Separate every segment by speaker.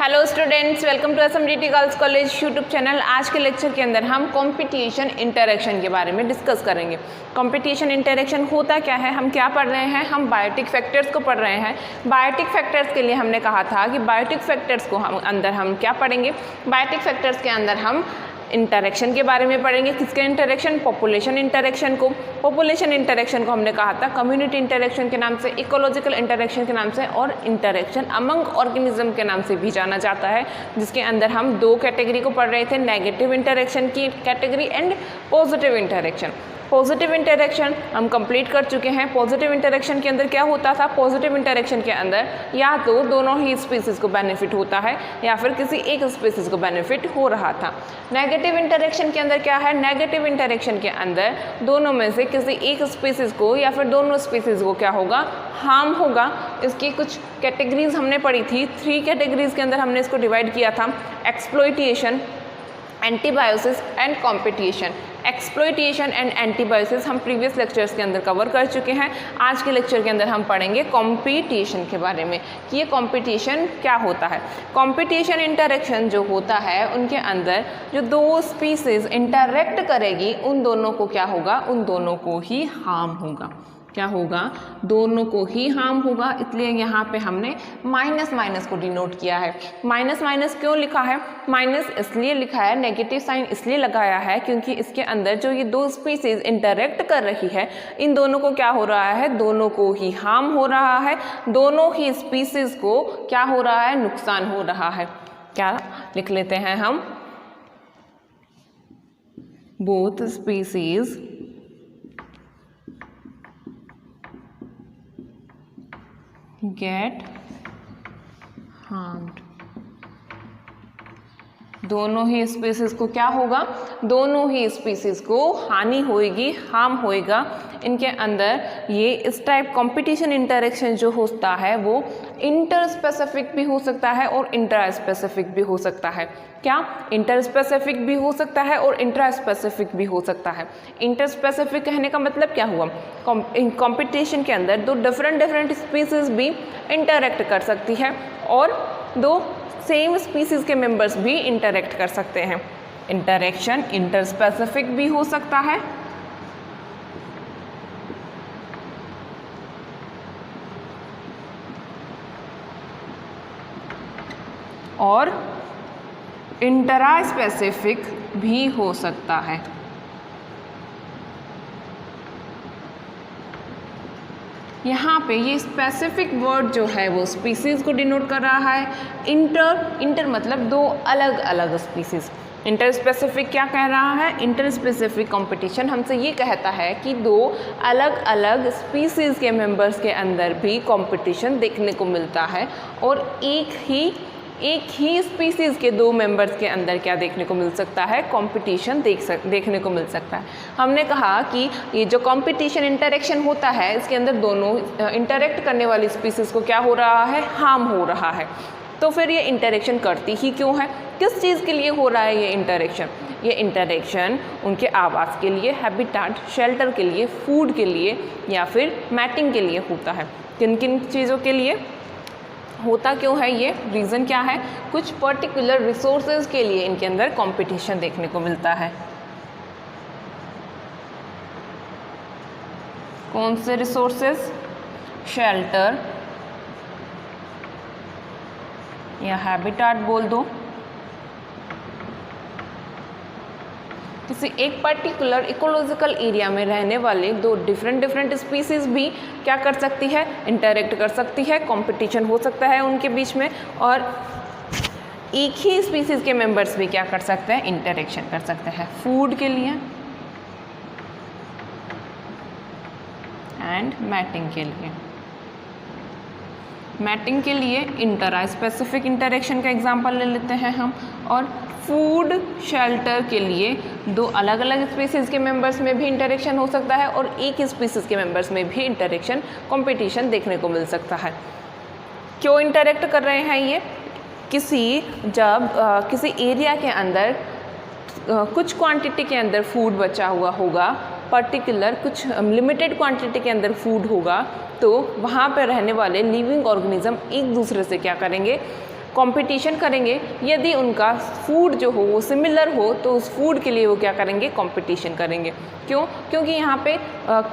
Speaker 1: Hello students, welcome to SMDT girls college YouTube channel. आज के lecture के अंदर हम कंपटीशन इंटरेक्शन के बारे में डिस्कस करेंगे। कंपटीशन इंटरेक्शन होता क्या है, हम क्या पढ़ रहे हैं, हम बायोटिक फैक्टर्स को पढ़ रहे हैं। बायोटिक फैक्टर्स के लिए हमने कहा था कि बायोटिक फैक्टर्स को हम क्या पढ़ेंगे, बायोटिक फैक्टर्स के अंदर हम इंटरेक्शन के बारे में पढ़ेंगे। किसके इंटरेक्शन, पॉपुलेशन इंटरेक्शन को। पॉपुलेशन इंटरेक्शन को हमने कहा था कम्युनिटी इंटरेक्शन के नाम से, इकोलॉजिकल इंटरेक्शन के नाम से और इंटरेक्शन अमंग ऑर्गेनिज्म के नाम से भी जाना जाता है, जिसके अंदर हम दो कैटेगरी को पढ़ रहे थे, नेगेटिव इंटरेक्शन की category and positive interaction. Positive interaction हम कंप्लीट कर चुके हैं। पॉजिटिव इंटरेक्शन के अंदर क्या होता था, पॉजिटिव इंटरेक्शन के अंदर या तो दोनों ही स्पीसीज को बेनिफिट होता है या फिर किसी एक स्पीसीज को बेनिफिट हो रहा था। नेगेटिव इंटरेक्शन के अंदर क्या है, नेगेटिव इंटरेक्शन के अंदर दोनों में से किसी एक स्पीसीज को या फिर दोनों स्पीसीज को क्या होगा, हार्म होगा। इसकी कुछ कैटेगरीज हमने पढ़ी थी, 3 कैटेगरीज के अंदर हमने इसको डिवाइड किया था, exploitation, antibiosis and competition. Exploitation and antibiosis हम प्रीवियस लेक्चर्स के अंदर कवर कर चुके हैं। आज के लेक्चर के अंदर हम पढ़ेंगे कॉम्पिटिशन के बारे में कि ये कॉम्पिटिशन क्या होता है। कॉम्पिटिशन इंटरेक्शन जो होता है उनके अंदर जो दो स्पीसीज इंटरेक्ट करेगी उन दोनों को क्या होगा, उन दोनों को ही हार्म होगा। क्या होगा, दोनों को ही हार्म होगा। इसलिए यहाँ पे हमने माइनस माइनस को डिनोट किया है। माइनस माइनस क्यों लिखा है, माइनस इसलिए लिखा है, नेगेटिव साइन इसलिए लगाया है क्योंकि इसके अंदर जो ये दो स्पीसीज इंटरेक्ट कर रही है इन दोनों को क्या हो रहा है, दोनों को ही हार्म हो रहा है, दोनों ही स्पीसीज को क्या हो रहा है, नुकसान हो रहा है। क्या लिख लेते हैं हम, बोथ स्पीसीज get harmed। दोनों ही स्पीसीज को क्या होगा, दोनों ही स्पीसीज को हानि होएगी, हार्म होएगा। इनके अंदर ये इस टाइप कंपटीशन इंटरेक्शन जो होता है वो इंटर स्पेसिफिक भी हो सकता है और इंट्रा स्पेसिफिक भी हो सकता है। क्या, इंटर स्पेसिफिक भी हो सकता है और इंट्रा स्पेसिफिक भी हो सकता है। इंटर स्पेसिफिक कहने का मतलब क्या हुआ, कंपटीशन के अंदर दो डिफरेंट स्पीसीज भी इंटरेक्ट कर सकती है और दो सेम स्पीसीज के मेंबर्स भी इंटरेक्ट कर सकते हैं। इंटरेक्शन इंटर स्पेसिफिक भी हो सकता है और इंट्रा स्पेसिफिक भी हो सकता है। यहाँ पे ये स्पेसिफिक वर्ड जो है वो स्पीसीज को डिनोट कर रहा है। इंटर मतलब दो अलग अलग स्पीसीज। इंटर स्पेसिफिक क्या कह रहा है, इंटर स्पेसिफिक कंपटीशन हमसे ये कहता है कि दो अलग अलग स्पीसीज के मेंबर्स के अंदर भी कंपटीशन देखने को मिलता है और एक ही स्पीसीज के दो मेंबर्स के अंदर क्या देखने को मिल सकता है, कंपटीशन देखने को मिल सकता है। हमने कहा कि ये जो कंपटीशन इंटरेक्शन होता है इसके अंदर दोनों इंटरेक्ट करने वाली स्पीसीज को क्या हो रहा है, हार्म हो रहा है। तो फिर ये इंटरेक्शन करती ही क्यों है, किस चीज़ के लिए हो रहा है ये इंटरेक्शन, ये इंटरेक्शन उनके आवास के लिए, हैबिटाट शेल्टर के लिए, फूड के लिए या फिर मैटिंग के लिए होता है। किन किन चीज़ों के लिए होता क्यों है, ये रीज़न क्या है, कुछ पर्टिकुलर रिसोर्सेज के लिए इनके अंदर कंपटीशन देखने को मिलता है। कौन से रिसोर्सेज, शेल्टर या हैबिटाट बोल दो। किसी एक पर्टिकुलर इकोलॉजिकल एरिया में रहने वाले दो डिफरेंट स्पीसीज भी क्या कर सकती है, इंटरेक्ट कर सकती है, कंपटीशन हो सकता है उनके बीच में और एक ही स्पीसीज के मेंबर्स भी क्या कर सकते हैं, इंटरेक्शन कर सकते हैं फूड के लिए एंड मैटिंग के लिए। मैटिंग के लिए इंट्रा स्पेसिफिक इंटरेक्शन का एग्जांपल ले लेते हैं हम, और फूड शेल्टर के लिए दो अलग अलग स्पीसीज के मेंबर्स में भी इंटरेक्शन हो सकता है और एक ही स्पीसीज के मेंबर्स में भी इंटरेक्शन, कंपटीशन देखने को मिल सकता है। क्यों इंटरेक्ट कर रहे हैं ये, किसी एरिया के अंदर कुछ क्वांटिटी के अंदर फूड बचा हुआ होगा, पर्टिकुलर कुछ लिमिटेड क्वांटिटी के अंदर फूड होगा, तो वहाँ पर रहने वाले लिविंग ऑर्गेनिज्म एक दूसरे से क्या करेंगे, कंपटीशन करेंगे। यदि उनका फूड जो हो वो सिमिलर हो तो उस फूड के लिए वो क्या करेंगे, कंपटीशन करेंगे। क्यों? क्योंकि यहाँ पे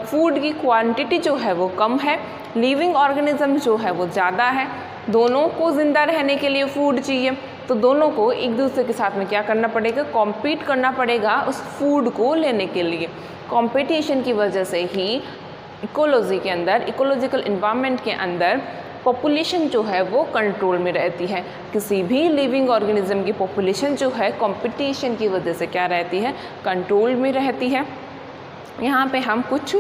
Speaker 1: फूड की क्वांटिटी जो है वो कम है, लिविंग ऑर्गेनिज्म जो है वो ज़्यादा है, दोनों को ज़िंदा रहने के लिए फूड चाहिए, तो दोनों को एक दूसरे के साथ में क्या करना पड़ेगा, कॉम्पीट करना पड़ेगा उस फूड को लेने के लिए। कंपटीशन की वजह से ही इकोलॉजी के अंदर, इकोलॉजिकल इन्वायरमेंट के अंदर पॉपुलेशन जो है वो कंट्रोल में रहती है। किसी भी लिविंग ऑर्गेनिज्म की पॉपुलेशन जो है कंपटीशन की वजह से क्या रहती है, कंट्रोल में रहती है। यहाँ पे हम कुछ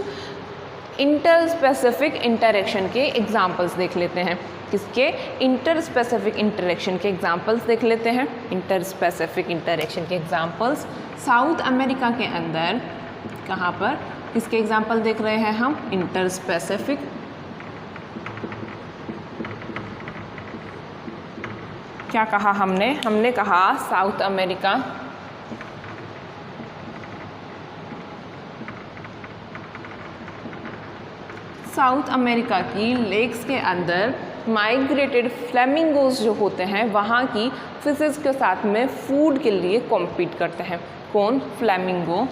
Speaker 1: इंटरस्पेसिफिक इंटरेक्शन के एग्जांपल्स देख लेते हैं। किसके? इंटरस्पेसिफिक इंटरेक्शन के एग्जांपल्स देख लेते हैं। इंटरस्पेसिफिक इंटरेक्शन के एग्जांपल्स साउथ अमेरिका के अंदर कहाँ पर किसके एग्जांपल देख रहे हैं हम? इंटरस्पेसिफिक। क्या कहा हमने? हमने कहा साउथ अमेरिका की लेक्स के अंदर माइग्रेटेड फ्लेमिंगोज जो होते हैं वहाँ की फिशेस के साथ में फूड के लिए कॉम्पीट करते हैं। कौन? फ्लेमिंगो।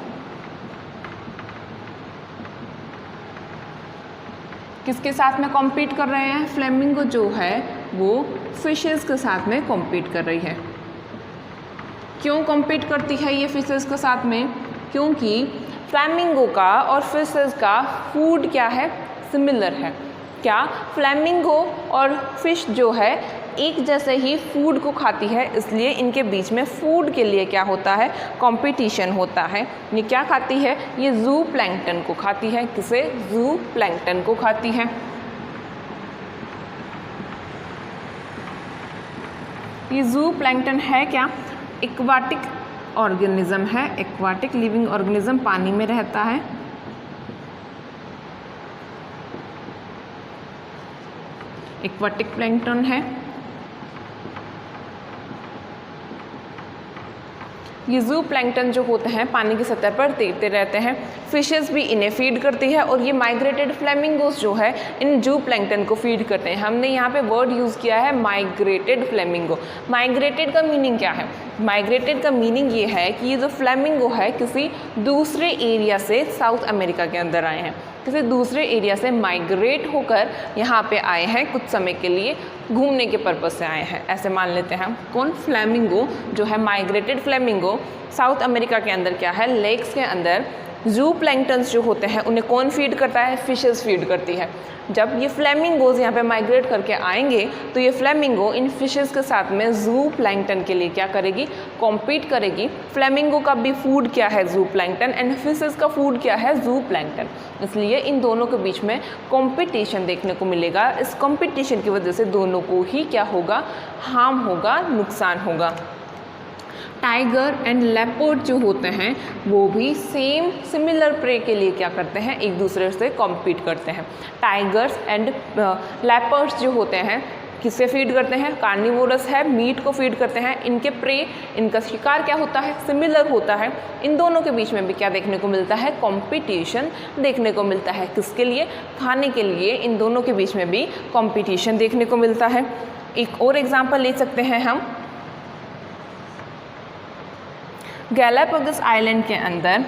Speaker 1: किसके साथ में कॉम्पीट कर रहे हैं? फ्लेमिंगो जो है वो फिशेस के साथ में कॉम्पीट कर रही है। क्यों कॉम्पीट करती है ये फिशेस के साथ में? क्योंकि फ्लेमिंगो का और फिशेस का फूड क्या है? सिमिलर है। क्या? फ्लेमिंगो और फिश जो है एक जैसे ही फूड को खाती है, इसलिए इनके बीच में फूड के लिए क्या होता है? कंपटीशन होता है। ये क्या खाती है? ये जू प्लैंकटन को खाती है। किसे? जू प्लैंकटन को खाती है। ये जू प्लैंकटन है क्या? एक्वाटिक ऑर्गेनिज्म है। एक्वाटिक लिविंग ऑर्गेनिज्म, पानी में रहता है। एक्वाटिक प्लैंकटन है। ये जू प्लैंकटन जो होते हैं पानी की सतह पर तैरते रहते हैं। फिशेस भी इन्हें फीड करती है और ये माइग्रेटेड फ्लेमिंगोस जो है इन जू प्लैंकटन को फीड करते हैं। हमने यहाँ पे वर्ड यूज़ किया है माइग्रेटेड फ्लेमिंगो। माइग्रेटेड का मीनिंग क्या है? माइग्रेटेड का मीनिंग ये है कि ये जो फ्लेमिंगो है किसी दूसरे एरिया से साउथ अमेरिका के अंदर आए हैं, किसी दूसरे एरिया से माइग्रेट होकर यहाँ पे आए हैं, कुछ समय के लिए घूमने के पर्पज़ से आए हैं, ऐसे मान लेते हैं हम। कौन? फ्लेमिंगो जो है माइग्रेटेड फ्लेमिंगो साउथ अमेरिका के अंदर क्या है? लेक्स के अंदर जू प्लैंकटन्स जो होते हैं उन्हें कौन फीड करता है? फिशेस फीड करती है। जब ये फ्लेमिंगोज यहाँ पे माइग्रेट करके आएंगे तो ये फ्लेमिंगो इन फिशेस के साथ में जू प्लैंकटन के लिए क्या करेगी? कॉम्पीट करेगी। फ्लेमिंगो का भी फूड क्या है? जू प्लैंकटन। एंड फिशेस का फूड क्या है? जू प्लैंकटन। इसलिए इन दोनों के बीच में कॉम्पिटिशन देखने को मिलेगा। इस कॉम्पिटिशन की वजह से दोनों को ही क्या होगा? हार्म होगा, नुकसान होगा। टाइगर एंड लेपर्ड जो होते हैं वो भी सेम सिमिलर प्रे के लिए क्या करते हैं? एक दूसरे से कॉम्पीट करते हैं। टाइगर्स एंड लेपर्ड्स जो होते हैं किससे फीड करते हैं? कार्निवोरस है, मीट को फीड करते हैं। इनके प्रे, इनका शिकार क्या होता है? सिमिलर होता है। इन दोनों के बीच में भी क्या देखने को मिलता है? कंपटीशन देखने को मिलता है। किसके लिए? खाने के लिए इन दोनों के बीच में भी कंपटीशन देखने को मिलता है। एक और एग्जाम्पल ले सकते हैं हम। गैलापागोस आइलैंड के अंदर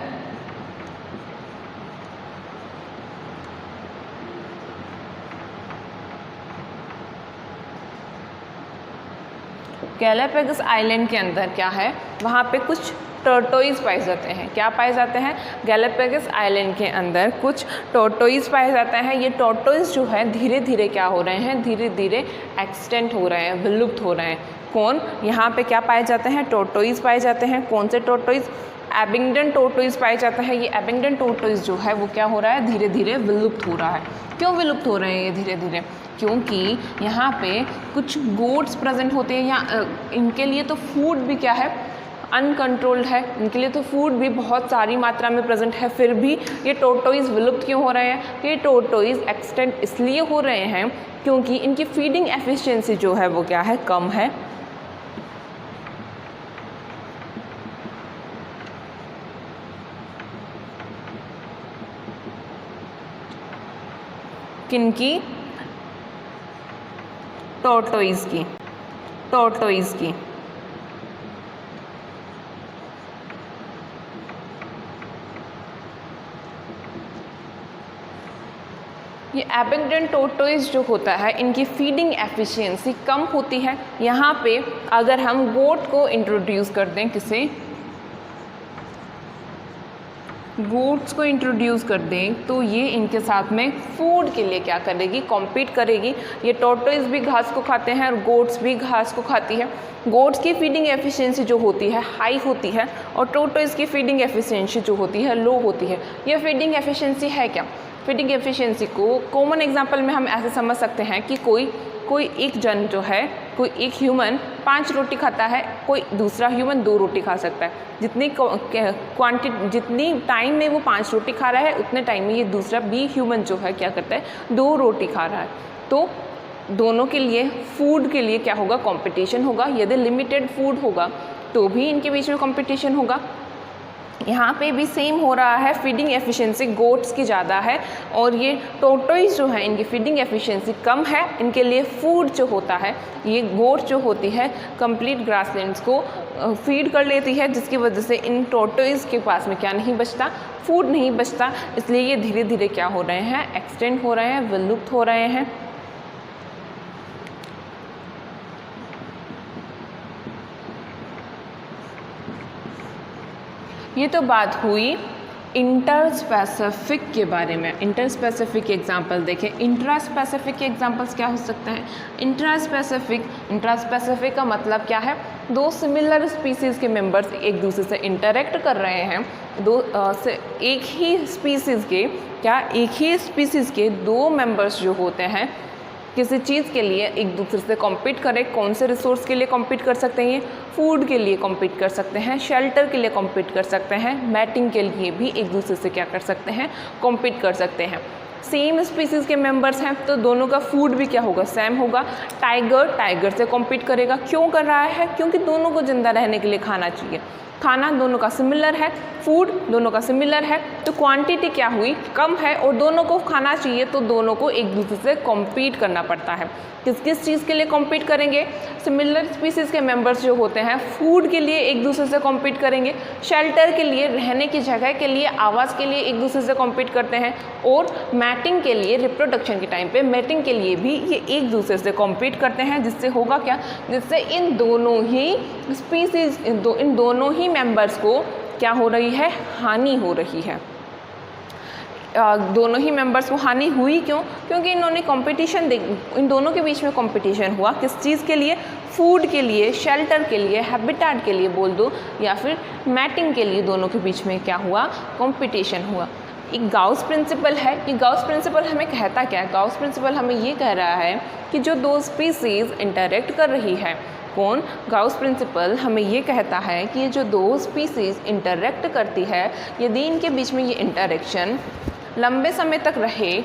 Speaker 1: गैलापागोस आइलैंड के अंदर क्या है? वहाँ पे कुछ टोर्टोइज पाए जाते हैं। क्या पाए जाते हैं? गैलापागोस आइलैंड के अंदर कुछ टोर्टोइज पाए जाते हैं। ये टोर्टोइज जो है धीरे धीरे क्या हो रहे हैं? धीरे धीरे एक्सटेंट हो रहे हैं, विलुप्त हो रहे हैं। कौन? यहाँ पे क्या पाए जाते हैं? टोर्टोइज पाए जाते हैं। कौन से टोर्टोइज? एबिंगडन टोर्टोइज पाए जाता है। ये एबिंगडन टोर्टोइज जो है वो क्या हो रहा है? धीरे धीरे विलुप्त हो रहा है। क्यों विलुप्त हो रहे हैं ये धीरे धीरे? क्योंकि यहाँ पे कुछ गोट्स प्रेजेंट होते हैं या इनके लिए तो फूड भी क्या है? अनकंट्रोल्ड है। इनके लिए तो फूड भी बहुत सारी मात्रा में प्रेजेंट है, फिर भी ये टोर्टोइज विलुप्त क्यों हो रहे हैं? ये टोर्टोइज एक्सटेंट इसलिए हो रहे हैं क्योंकि इनकी फीडिंग एफिशिएंसी जो है वो क्या है? कम है। किनकी? टोर्टोइज की। टॉर्टोइज की। ये एबंडंट टॉर्टोइज जो होता है, इनकी फीडिंग एफिशिएंसी कम होती है। यहाँ पे अगर हम गोट को इंट्रोड्यूस कर दें, किसे गोट्स को इंट्रोड्यूस कर दें, तो ये इनके साथ में फूड के लिए क्या करेगी, कॉम्पीट करेगी। ये टॉर्टोइज भी घास को खाते हैं और गोट्स भी घास को खाती है। गोट्स की फीडिंग एफिशिएंसी जो होती है हाई होती है और टॉर्टोइज की फीडिंग एफिशिएंसी जो होती है लो होती है। ये फीडिंग एफिशिएंसी है क्या? फीडिंग एफिशिएंसी को कॉमन एग्जांपल में हम ऐसे समझ सकते हैं कि कोई एक जन जो है, कोई एक ह्यूमन 5 रोटी खाता है, कोई दूसरा ह्यूमन 2 रोटी खा सकता है। जितनी टाइम में वो 5 रोटी खा रहा है, उतने टाइम में ये दूसरा भी ह्यूमन जो है क्या करता है, 2 रोटी खा रहा है। तो दोनों के लिए फूड के लिए क्या होगा, कंपटीशन होगा। यदि लिमिटेड फूड होगा तो भी इनके बीच में कंपटीशन होगा। यहाँ पे भी सेम हो रहा है, फीडिंग एफिशिएंसी गोट्स की ज़्यादा है और ये टॉर्टोइज जो है इनकी फीडिंग एफिशिएंसी कम है। इनके लिए फूड जो होता है, ये गोट जो होती है कंप्लीट ग्रासलैंड्स को फीड कर लेती है, जिसकी वजह से इन टॉर्टोइज के पास में क्या नहीं बचता, फूड नहीं बचता। इसलिए ये धीरे धीरे क्या हो रहे हैं, एक्सटेंड हो रहे हैं, विलुप्त हो रहे हैं। ये तो बात हुई इंटरस्पेसिफिक के बारे में। इंटरस्पेसिफिक एग्जांपल देखें। इंट्रास्पेसिफिक के एग्जांपल्स क्या हो सकते हैं? इंट्रास्पेसिफिक का मतलब क्या है? 2 सिमिलर स्पीसीज़ के मेंबर्स एक दूसरे से इंटरेक्ट कर रहे हैं। एक ही स्पीसीज़ के 2 मेंबर्स जो होते हैं किसी चीज़ के लिए एक दूसरे से कॉम्पीट करें। कौन से रिसोर्स के लिए कॉम्पीट कर सकते हैं? ये फूड के लिए कॉम्पीट कर सकते हैं, शेल्टर के लिए कॉम्पीट कर सकते हैं, मैटिंग के लिए भी एक दूसरे से क्या कर सकते हैं, कॉम्पीट कर सकते हैं। सेम स्पीसीज़ के मेंबर्स हैं तो दोनों का फूड भी क्या होगा, सेम होगा। टाइगर से कॉम्पीट करेगा। क्यों कर रहा है? क्योंकि दोनों को ज़िंदा रहने के लिए खाना चाहिए। खाना दोनों का सिमिलर है, फूड दोनों का सिमिलर है, तो क्वांटिटी क्या हुई, कम है और दोनों को खाना चाहिए, तो दोनों को एक दूसरे से कॉम्पीट करना पड़ता है। किस किस चीज़ के लिए कॉम्पीट करेंगे? सिमिलर स्पीसीज़ के मेंबर्स जो होते हैं फूड के लिए एक दूसरे से कॉम्पीट करेंगे, शेल्टर के लिए, रहने की जगह के लिए, आवास के लिए एक दूसरे से कॉम्पीट करते हैं, और मैटिंग के लिए, रिप्रोडक्शन के टाइम पे मैटिंग के लिए भी ये एक दूसरे से कॉम्पीट करते हैं। जिससे होगा क्या, जिससे इन दोनों ही स्पीसीज़, इन दोनों ही मेंबर्स को क्या हो रही है, हानि हो रही है। दोनों ही मेंबर्स को हानि हुई। क्यों? क्योंकि इन्होंने कंपटीशन, इन दोनों के बीच में कंपटीशन हुआ। किस चीज़ के लिए? फूड के लिए, शेल्टर के लिए, हैबिटेट के लिए बोल दो, या फिर मैटिंग के लिए। दोनों के बीच में क्या हुआ, कंपटीशन हुआ। एक गाउस प्रिंसिपल है। ये गाउस प्रिंसिपल हमें कहता क्या है? गाउस प्रिंसिपल हमें ये कह रहा है कि जो 2 स्पीसीज़ इंटरेक्ट कर रही है, कौन? गाउस प्रिंसिपल हमें ये कहता है कि ये जो 2 स्पीसीज़ इंटरेक्ट करती है, यदि इनके बीच में ये इंटरेक्शन लंबे समय तक रहे,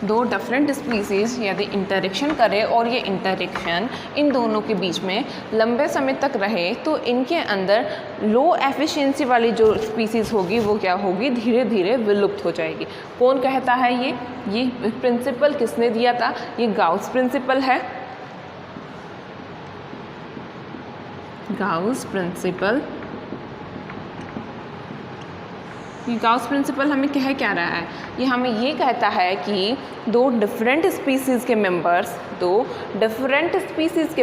Speaker 1: 2 डिफरेंट स्पीसीज़ यदि इंटरेक्शन करे और ये इंटरेक्शन इन दोनों के बीच में लंबे समय तक रहे, तो इनके अंदर लो एफिशिएंसी वाली जो स्पीसीज़ होगी वो क्या होगी, धीरे धीरे विलुप्त हो जाएगी। कौन कहता है ये प्रिंसिपल किसने दिया था? ये गाउस प्रिंसिपल है। गाउस प्रिंसिपल, ये गाउस प्रिंसिपल हमें क्या रहा है? ये हमें ये कहता है कि 2 डिफरेंट स्पीसीज़ के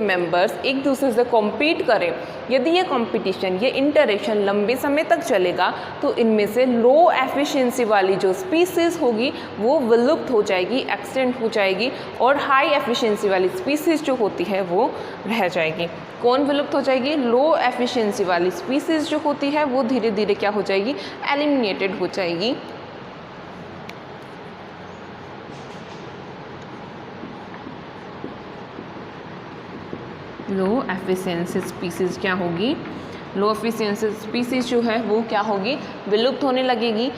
Speaker 1: मेंबर्स एक दूसरे से कॉम्पीट करें। यदि ये कंपटीशन, ये इंटरेक्शन लंबे समय तक चलेगा, तो इनमें से लो एफिशिएंसी वाली जो स्पीसीज़ होगी वो विलुप्त हो जाएगी, एक्सटेंट हो जाएगी, और हाई एफिशिएंसी वाली स्पीसीज़ जो होती है वो रह जाएगी। कौन विलुप्त हो जाएगी? लो एफिशिएंसी वाली स्पीसीज़ जो होती है वो धीरे धीरे क्या हो जाएगी, एलिमिनेटेड हो जाएगी। लो एफिशिएंसी स्पीसीज़ क्या होगी? लो एफिशिएंसी स्पीसीज़ जो है वो क्या होगी, विलुप्त होने लगेगी,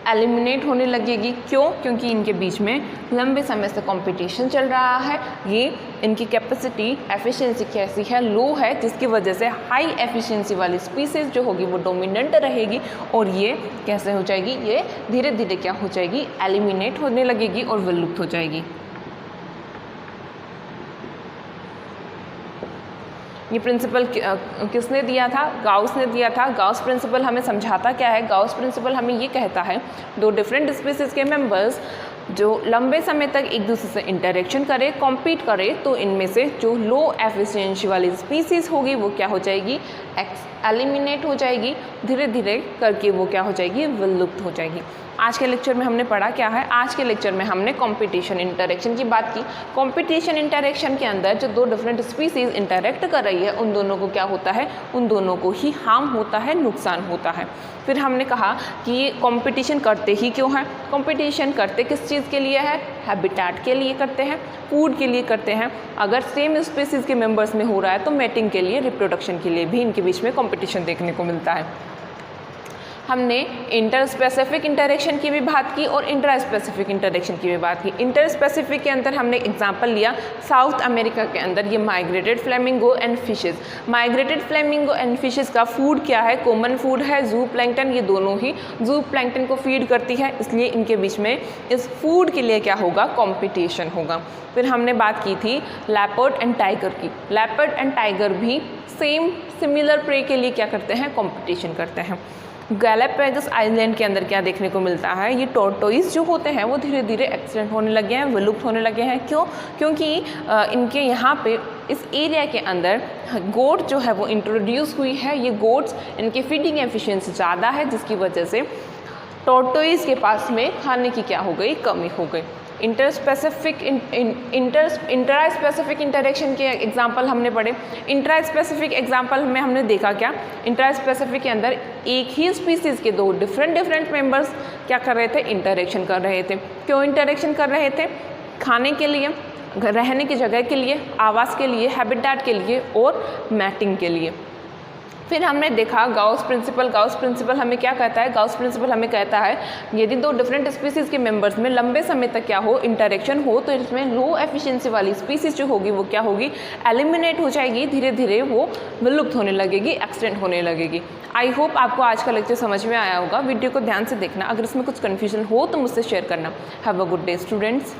Speaker 1: एलिमिनेट होने लगेगी। क्यों? क्योंकि इनके बीच में लंबे समय से कंपटीशन चल रहा है। ये इनकी कैपेसिटी, एफिशिएंसी कैसी है, लो है, जिसकी वजह से हाई एफिशिएंसी वाली स्पीसीज़ जो होगी वो डोमिनेंट रहेगी, और ये कैसे हो जाएगी, ये धीरे धीरे क्या हो जाएगी, एलिमिनेट होने लगेगी और विलुप्त हो जाएगी। ये प्रिंसिपल किसने दिया था? गाउस ने दिया था। गाउस प्रिंसिपल हमें समझाता क्या है? गाउस प्रिंसिपल हमें ये कहता है दो डिफरेंट स्पीसीज़ के मेंबर्स जो लंबे समय तक एक दूसरे से इंटरेक्शन करे, कॉम्पीट करे, तो इनमें से जो लो एफिशिएंसी वाली स्पीसीज़ होगी वो क्या हो जाएगी? एलिमिनेट हो जाएगी, धीरे धीरे करके वो क्या हो जाएगी? विलुप्त हो जाएगी। आज के लेक्चर में हमने पढ़ा क्या है? आज के लेक्चर में हमने कंपटीशन इंटरेक्शन की बात की। कंपटीशन इंटरेक्शन के अंदर जो दो डिफरेंट स्पीसीज़ इंटरेक्ट कर रही है उन दोनों को क्या होता है? उन दोनों को ही हार्म होता है, नुकसान होता है। फिर हमने कहा कि ये कंपटीशन करते ही क्यों है? कंपटीशन करते किस चीज़ के लिए है? हैबिटेट के लिए करते हैं, फूड के लिए करते हैं। अगर सेम स्पीसीज़ के मेंबर्स में हो रहा है तो मैटिंग के लिए, रिप्रोडक्शन के लिए भी इनके बीच में कंपटीशन देखने को मिलता है। हमने इंटर स्पेसिफिक इंटरेक्शन की भी बात की और इंट्रा स्पेसिफिक इंटरेक्शन की भी बात की। इंटर स्पेसिफिक के अंदर हमने एग्जांपल लिया साउथ अमेरिका के अंदर ये migrated flamingo and fishes. Migrated flamingo and fishes का फूड क्या है? कॉमन फूड है जू प्लैंकटन। ये दोनों ही जू प्लैंकटन को फीड करती है, इसलिए इनके बीच में इस फूड के लिए क्या होगा? कॉम्पिटिशन होगा। फिर हमने बात की थी लेपर्ड एंड टाइगर की। लेपर्ड एंड टाइगर भी सेम सिमिलर प्रे के लिए क्या करते हैं? कॉम्पिटिशन करते हैं। गैलापागोस आइलैंड के अंदर क्या देखने को मिलता है? ये टॉर्टोइस जो होते हैं वो धीरे धीरे एक्सटेंट होने लगे हैं, विलुप्त होने लगे हैं। क्यों? क्योंकि इनके यहाँ पे इस एरिया के अंदर गोट जो है वो इंट्रोड्यूस हुई है। ये गोट्स, इनकी फीडिंग एफिशिएंसी ज़्यादा है जिसकी वजह से टॉर्टोइस के पास में खाने की क्या हो गई? कमी हो गई। इंट्रा स्पेसिफिक इंटरेक्शन के एग्जाम्पल हमने पढ़े। इंट्रा स्पेसिफिक एग्जाम्पल में हमने देखा क्या? इंट्रा स्पेसिफिक के अंदर एक ही स्पीसीज़ के दो डिफरेंट मेंबर्स क्या कर रहे थे? इंटरेक्शन कर रहे थे। क्यों इंटरेक्शन कर रहे थे? खाने के लिए, रहने की जगह के लिए, आवास के लिए, हैबिटेट के लिए और मैटिंग के लिए। फिर हमने देखा गाउस प्रिंसिपल। गाउस प्रिंसिपल हमें क्या कहता है? गाउस प्रिंसिपल हमें कहता है यदि दो डिफरेंट स्पीसीज़ के मेंबर्स में लंबे समय तक क्या हो? इंटरेक्शन हो, तो इसमें लो एफिशिएंसी वाली स्पीसीज़ जो होगी वो क्या होगी? एलिमिनेट हो जाएगी, धीरे धीरे वो विलुप्त होने लगेगी, एक्सटेंट होने लगेगी। आई होप आपको आज का लेक्चर समझ में आया होगा। वीडियो को ध्यान से देखना, अगर इसमें कुछ कन्फ्यूजन हो तो मुझसे शेयर करना। Have a good day students.